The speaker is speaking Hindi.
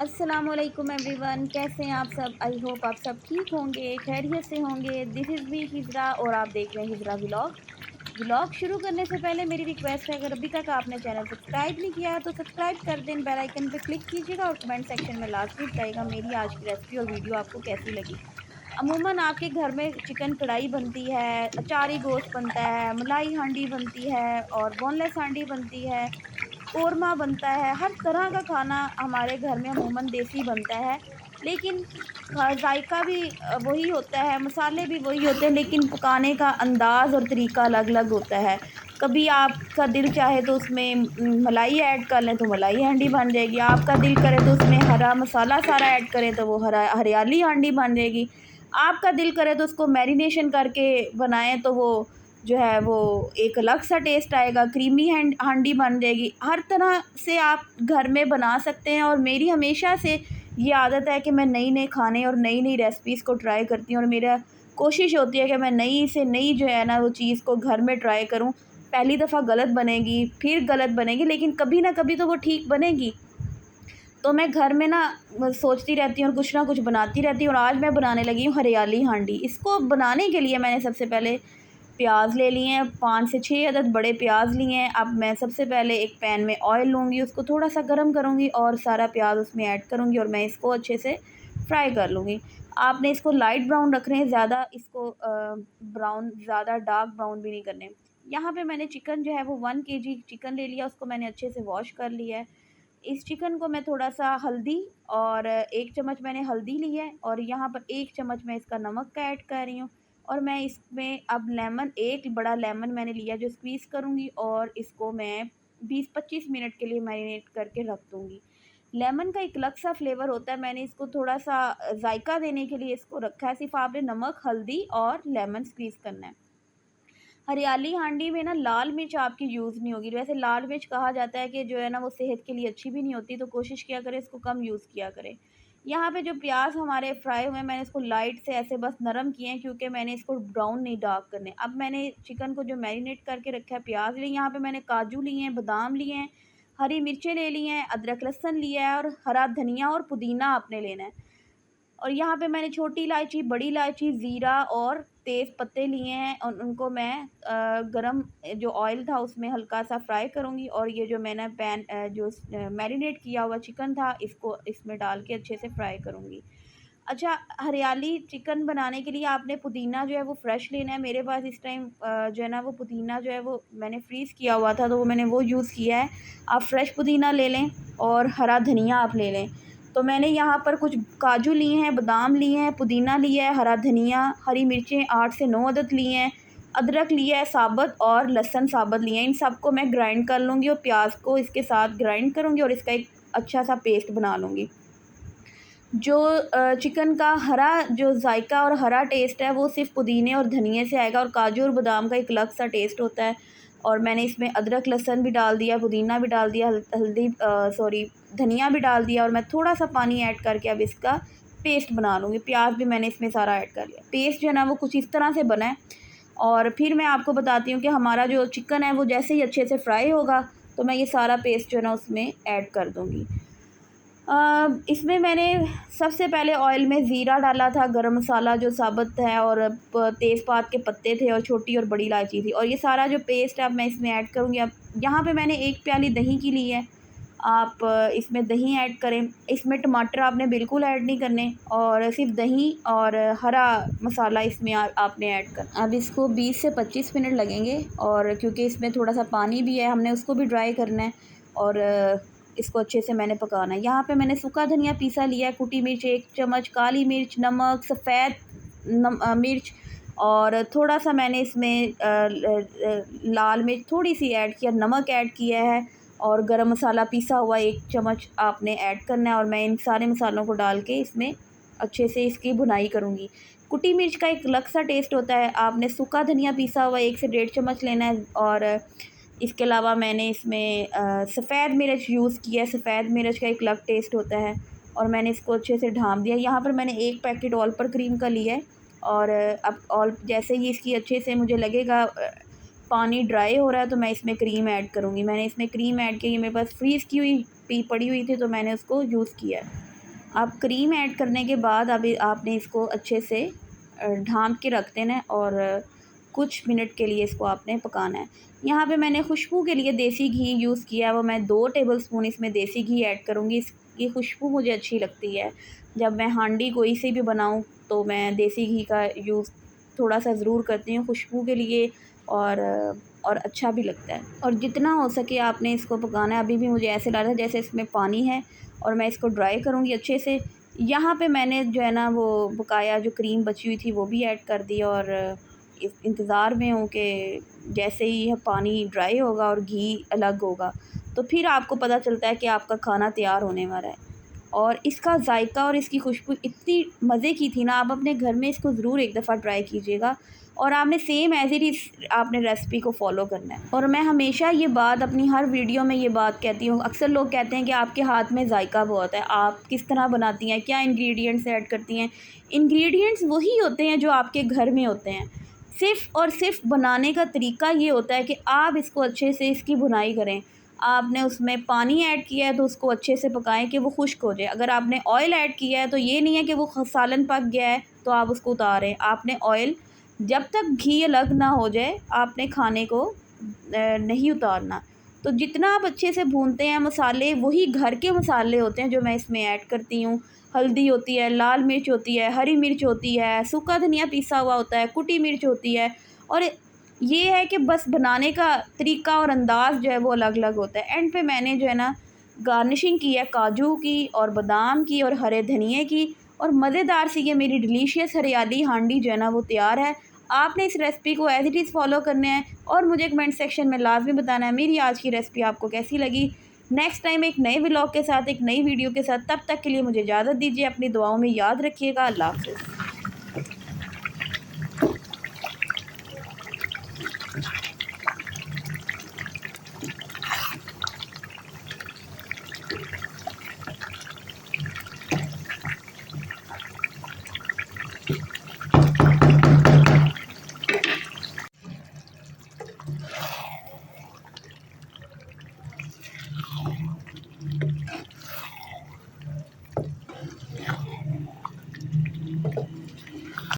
अस्सलामुअलैकुम एवरीवन, कैसे हैं आप सब। आई होप आप सब ठीक होंगे, खैरियत से होंगे। दिस इज़ मी हिजरा और आप देख रहे हैं हिजरा व्लॉग। शुरू करने से पहले मेरी रिक्वेस्ट है, अगर अभी तक आपने चैनल सब्सक्राइब नहीं किया है तो सब्सक्राइब कर दें, बेल आइकन पे क्लिक कीजिएगा और कमेंट सेक्शन में लाजमी बताइएगा मेरी आज की रेसिपी और वीडियो आपको कैसी लगी। अमूमन आपके घर में चिकन कढ़ाई बनती है, अचारी गोश्त बनता है, मलाई हांडी बनती है और बोनलेस हांडी बनती है, कोरमा बनता है। हर तरह का खाना हमारे घर में अमूमन देसी बनता है, लेकिन जायका भी वही होता है, मसाले भी वही होते हैं, लेकिन पकाने का अंदाज़ और तरीका अलग-अलग होता है। कभी आपका दिल चाहे तो उसमें मलाई ऐड कर लें तो मलाई हांडी बन जाएगी, आपका दिल करे तो उसमें हरा मसाला सारा ऐड करें तो वो हरियाली हांडी बन जाएगी, आपका दिल करे तो उसको मैरिनेशन करके बनाएँ तो वो जो है वो एक अलग सा टेस्ट आएगा, क्रीमी हांडी बन जाएगी। हर तरह से आप घर में बना सकते हैं और मेरी हमेशा से ये आदत है कि मैं नई-नई खाने और नई-नई रेसिपीज़ को ट्राई करती हूँ और मेरा कोशिश होती है कि मैं नई से नई जो है ना वो चीज़ को घर में ट्राई करूँ। पहली दफ़ा गलत बनेगी, फिर गलत बनेगी, लेकिन कभी ना कभी तो वो ठीक बनेगी। तो मैं घर में ना सोचती रहती हूँ और कुछ ना कुछ बनाती रहती हूँ और आज मैं बनाने लगी हूँ हरियाली हांडी। इसको बनाने के लिए मैंने सबसे पहले प्याज ले लिए हैं, 5 से 6 अदद बड़े प्याज लिए हैं। अब मैं सबसे पहले एक पैन में ऑयल लूँगी, उसको थोड़ा-सा गरम करूँगी और सारा प्याज उसमें ऐड करूँगी और मैं इसको अच्छे से फ्राई कर लूँगी। आपने इसको लाइट ब्राउन रखने हैं, ज़्यादा इसको ब्राउन ज़्यादा डार्क ब्राउन भी नहीं करने। यहाँ पे मैंने चिकन जो है वो 1 केजी चिकन ले लिया, उसको मैंने अच्छे से वॉश कर लिया है। इस चिकन को मैं थोड़ा-सा हल्दी और 1 चम्मच मैंने हल्दी ली है और यहाँ पर 1 चम्मच मैं इसका नमक का ऐड कर रही हूँ और मैं इसमें अब लेमन 1 बड़ा लेमन मैंने लिया जो स्क्वीज़ करूँगी और इसको मैं 20-25 मिनट के लिए मैरिनेट करके रख दूँगी। लेमन का एक अलग सा फ्लेवर होता है, मैंने इसको थोड़ा-सा जायका देने के लिए इसको रखा है। सिर्फ़ आपने नमक, हल्दी और लेमन स्क्वीज़ करना है। हरियाली हांडी में ना लाल मिर्च आपकी यूज़ नहीं होगी। वैसे लाल मिर्च कहा जाता है कि जो है ना वो सेहत के लिए अच्छी भी नहीं होती, तो कोशिश किया करें इसको कम यूज़ किया करें। यहाँ पे जो प्याज़ हमारे फ्राई हुए हैं मैंने इसको लाइट से ऐसे बस नरम किए हैं क्योंकि मैंने इसको ब्राउन नहीं डार्क करने। अब मैंने चिकन को जो मैरिनेट करके रखा है, प्याज़ लिए, यहाँ पे मैंने काजू लिए हैं, बादाम लिए हैं, हरी मिर्चें ले ली हैं, अदरक लहसुन लिया है और हरा धनिया और पुदीना आपने लेना है। और यहाँ पे मैंने छोटी इलायची, बड़ी इलायची, ज़ीरा और तेज़ पत्ते लिए हैं और उनको मैं गरम जो ऑयल था उसमें हल्का-सा फ्राई करूँगी और ये जो मैंने मैरिनेट किया हुआ चिकन था इसको इसमें डाल के अच्छे से फ्राई करूँगी। अच्छा, हरियाली चिकन बनाने के लिए आपने पुदीना जो है वो फ्रेश लेना है। मेरे पास इस टाइम जो है ना वो पुदीना जो है वो मैंने फ्रीज़ किया हुआ था, तो वो मैंने वो यूज़ किया है। आप फ्रेश पुदीना ले लें और हरा धनिया आप ले लें। तो मैंने यहाँ पर कुछ काजू लिए हैं, बादाम लिए हैं, पुदीना लिया है, हरा धनिया, हरी मिर्चें 8 से 9 अदद लिए हैं, अदरक लिया है साबुत और लहसुन साबुत लिए हैं। इन सबको मैं ग्राइंड कर लूँगी और प्याज को इसके साथ ग्राइंड करूँगी और इसका एक अच्छा-सा पेस्ट बना लूँगी। जो चिकन का हरा जो जायका और हरा टेस्ट है वो सिर्फ़ पुदीने और धनिये से आएगा और काजू और बादाम का एक अलग सा टेस्ट होता है। और मैंने इसमें अदरक लहसुन भी डाल दिया, पुदीना भी डाल दिया, धनिया भी डाल दिया और मैं थोड़ा-सा पानी ऐड करके अब इसका पेस्ट बना लूँगी। प्याज भी मैंने इसमें सारा ऐड कर लिया। पेस्ट जो है ना वो कुछ इस तरह से बना है और फिर मैं आपको बताती हूँ कि हमारा जो चिकन है वो जैसे ही अच्छे से फ्राई होगा तो मैं ये सारा पेस्ट जो है ना उसमें ऐड कर दूँगी। इसमें मैंने सबसे पहले ऑयल में ज़ीरा डाला था, गरम मसाला जो साबुत है और तेज़पात के पत्ते थे और छोटी और बड़ी इलायची थी और ये सारा जो पेस्ट है अब मैं इसमें ऐड करूँगी। अब यहाँ पे मैंने 1 प्याली दही की ली है, आप इसमें दही ऐड करें। इसमें टमाटर आपने बिल्कुल ऐड नहीं करने और सिर्फ़ दही और हरा मसाला इसमें आपने ऐड करना। अब इसको 20 से 25 मिनट लगेंगे और क्योंकि इसमें थोड़ा-सा पानी भी है, हमने उसको भी ड्राई करना है और इसको अच्छे से मैंने पकाना है। यहाँ पे मैंने सूखा धनिया पीसा लिया है, कुटी मिर्च 1 चम्मच, काली मिर्च, नमक, सफ़ेद मिर्च और थोड़ा-सा मैंने इसमें लाल मिर्च थोड़ी-सी ऐड किया, नमक ऐड किया है और गरम मसाला पीसा हुआ 1 चम्मच आपने ऐड करना है और मैं इन सारे मसालों को डाल के इसमें अच्छे से इसकी भुनाई करूँगी। कुटी मिर्च का एक अलग सा टेस्ट होता है, आपने सूखा धनिया पीसा हुआ 1 से डेढ़ चम्मच लेना है और इसके अलावा मैंने इसमें सफ़ेद मिर्च यूज़ किया है, सफ़ेद मिर्च का एक अलग टेस्ट होता है और मैंने इसको अच्छे से ढाँप दिया। यहाँ पर मैंने 1 पैकेट ऑल पर क्रीम का लिया है और अब ऑल जैसे ही इसकी अच्छे से मुझे लगेगा पानी ड्राई हो रहा है तो मैं इसमें क्रीम ऐड करूँगी। मैंने इसमें क्रीम ऐड की, ये मेरे पास फ्रीज़ की हुई पड़ी हुई थी तो मैंने उसको यूज़ किया है। आप क्रीम ऐड करने के बाद अभी आपने इसको अच्छे से ढाँप के रख देना है और कुछ मिनट के लिए इसको आपने पकाना है। यहाँ पे मैंने खुशबू के लिए देसी घी यूज़ किया है, वो मैं 2 टेबलस्पून इसमें देसी घी ऐड करूँगी। इसकी खुशबू मुझे अच्छी लगती है। जब मैं हांडी कोई सी भी बनाऊँ तो मैं देसी घी का यूज़ थोड़ा-सा ज़रूर करती हूँ खुशबू के लिए और अच्छा भी लगता है। और जितना हो सके आपने इसको पकाना है। अभी भी मुझे ऐसे लग रहा है जैसे इसमें पानी है और मैं इसको ड्राई करूँगी अच्छे से। यहाँ पे मैंने जो है ना वो बकाया जो क्रीम बची हुई थी वो भी ऐड कर दी और इस इंतज़ार में हूँ कि जैसे ही यह पानी ड्राई होगा और घी अलग होगा तो फिर आपको पता चलता है कि आपका खाना तैयार होने वाला है। और इसका जायका और इसकी खुशबू इतनी मज़े की थी ना, आप अपने घर में इसको ज़रूर एक दफ़ा ट्राई कीजिएगा और आपने सेम एज़ इट इज़ आपने रेसिपी को फ़ॉलो करना है। और मैं हमेशा ये बात अपनी हर वीडियो में ये बात कहती हूँ, अक्सर लोग कहते हैं कि आपके हाथ में जायका बहुत है, आप किस तरह बनाती हैं, क्या इंग्रेडिएंट्स ऐड करती हैं। इंग्रेडिएंट्स वही होते हैं जो आपके घर में होते हैं। सिर्फ़ और सिर्फ बनाने का तरीका ये होता है कि आप इसको अच्छे से इसकी भुनाई करें। आपने उसमें पानी ऐड किया है तो उसको अच्छे से पकाएं कि वो खुश्क हो जाए। अगर आपने ऑयल ऐड किया है तो ये नहीं है कि वो सालन पक गया है तो आप उसको उतारें। आपने ऑयल जब तक घी अलग ना हो जाए आपने खाने को नहीं उतारना। तो जितना आप अच्छे से भूनते हैं मसाले, वही घर के मसाले होते हैं जो मैं इसमें ऐड करती हूँ। हल्दी होती है, लाल मिर्च होती है, हरी मिर्च होती है, सूखा धनिया पिसा हुआ होता है, कुटी मिर्च होती है। और ये है कि बस बनाने का तरीका और अंदाज़ जो है वो अलग-अलग होता है। एंड पे मैंने जो है ना गार्निशिंग की है काजू की और बादाम की और हरे धनिये की और मज़ेदार सी ये मेरी डिलीशियस हरियाली हांडी जो है ना वो तैयार है। आपने इस रेसिपी को एज़ इट इज़ फ़ॉलो करना है और मुझे कमेंट सेक्शन में लाज़मी बताना है मेरी आज की रेसिपी आपको कैसी लगी। नेक्स्ट टाइम एक नए व्लॉग के साथ, एक नई वीडियो के साथ, तब तक के लिए मुझे इजाज़त दीजिए। अपनी दुआओं में याद रखिएगा। अल्लाह हाफ़िज़।